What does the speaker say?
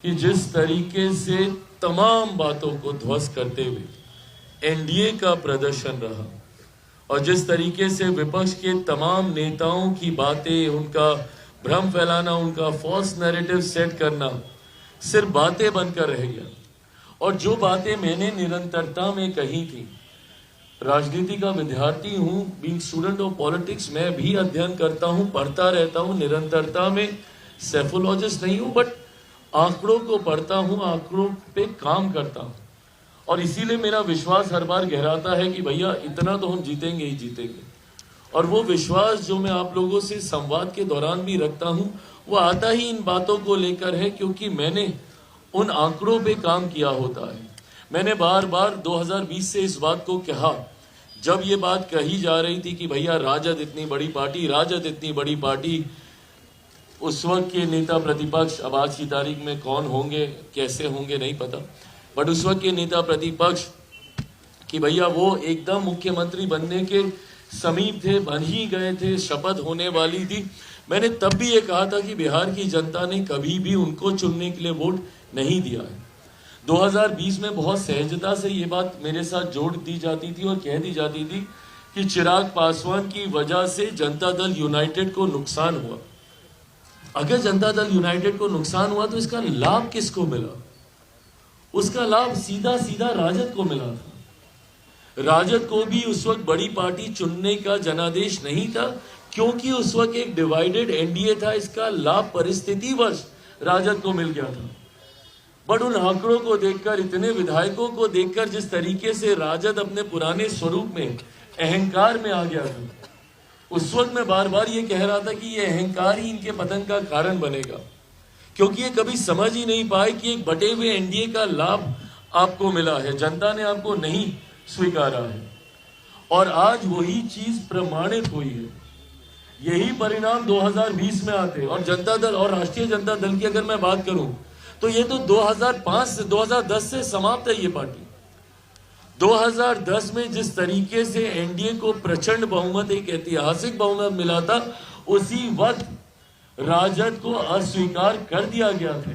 कि जिस तरीके से तमाम बातों को ध्वस्त करते हुए एनडीए का प्रदर्शन रहा और जिस तरीके से विपक्ष के तमाम नेताओं की बातें, उनका भ्रम फैलाना, उनका फॉल्स नैरेटिव सेट करना सिर्फ बातें बनकर रह गया। और जो बातें मैंने निरंतरता में कही थी, राजनीति का विद्यार्थी हूं, बीइंग स्टूडेंट ऑफ पॉलिटिक्स, मैं भी अध्ययन करता हूं, पढ़ता रहता हूं, निरंतरता में सेफोलॉजिस्ट नहीं हूं, बट आंकड़ों को पढ़ता हूं, आंकड़ों पे काम करता हूं। और इसीलिए मेरा विश्वास हर बार गहराता है कि भैया इतना तो हम जीतेंगे ही जीतेंगे। और वो विश्वास जो मैं आप लोगों से संवाद के दौरान भी रखता हूं, वो आता ही इन बातों को लेकर है, क्योंकि मैंने उन आंकड़ों पे काम किया होता है। मैंने बार बार 2020 से इस बात को कहा, जब ये बात कही जा रही थी कि भैया राजद इतनी बड़ी पार्टी, राजद इतनी बड़ी पार्टी, उस वक्त के नेता प्रतिपक्ष, अब आज की तारीख में कौन होंगे कैसे होंगे नहीं पता, बट उस वक्त के नेता प्रतिपक्ष कि भैया वो एकदम मुख्यमंत्री बनने के समीप थे, बन ही गए थे, शपथ होने वाली थी। मैंने तब भी ये कहा था कि बिहार की जनता ने कभी भी उनको चुनने के लिए वोट नहीं दिया है। 2020 में बहुत सहजता से ये बात मेरे साथ जोड़ दी जाती थी और कह दी जाती थी कि चिराग पासवान की वजह से जनता दल यूनाइटेड को नुकसान हुआ। अगर जनता दल यूनाइटेड को नुकसान हुआ तो इसका लाभ किसको मिला? उसका लाभ सीधा सीधा राजद को मिला था। राजद को भी उस वक्त बड़ी पार्टी चुनने का जनादेश नहीं था, क्योंकि उस वक्त एक डिवाइडेड एनडीए था। इसका लाभ परिस्थितिवश राजद को मिल गया था। बट उन आंकड़ों को देखकर, इतने विधायकों को देखकर, जिस तरीके से राजद अपने पुराने स्वरूप में, अहंकार में आ गया था, उस वक्त मैं बार बार ये कह रहा था कि ये अहंकार ही इनके पतन का कारण बनेगा, क्योंकि ये कभी समझ ही नहीं पाए कि एक बटे हुए एनडीए का लाभ आपको मिला है, जनता ने आपको नहीं स्वीकारा है। और आज वही चीज प्रमाणित हुई है। यही परिणाम 2020 में आते। और जनता दल और राष्ट्रीय जनता दल की अगर मैं बात करूं तो ये तो 2005 से 2010 से समाप्त है ये पार्टी। 2010 में जिस तरीके से एनडीए को प्रचंड बहुमत, एक ऐतिहासिक बहुमत मिला था, उसी वक्त राजद को अस्वीकार कर दिया गया था।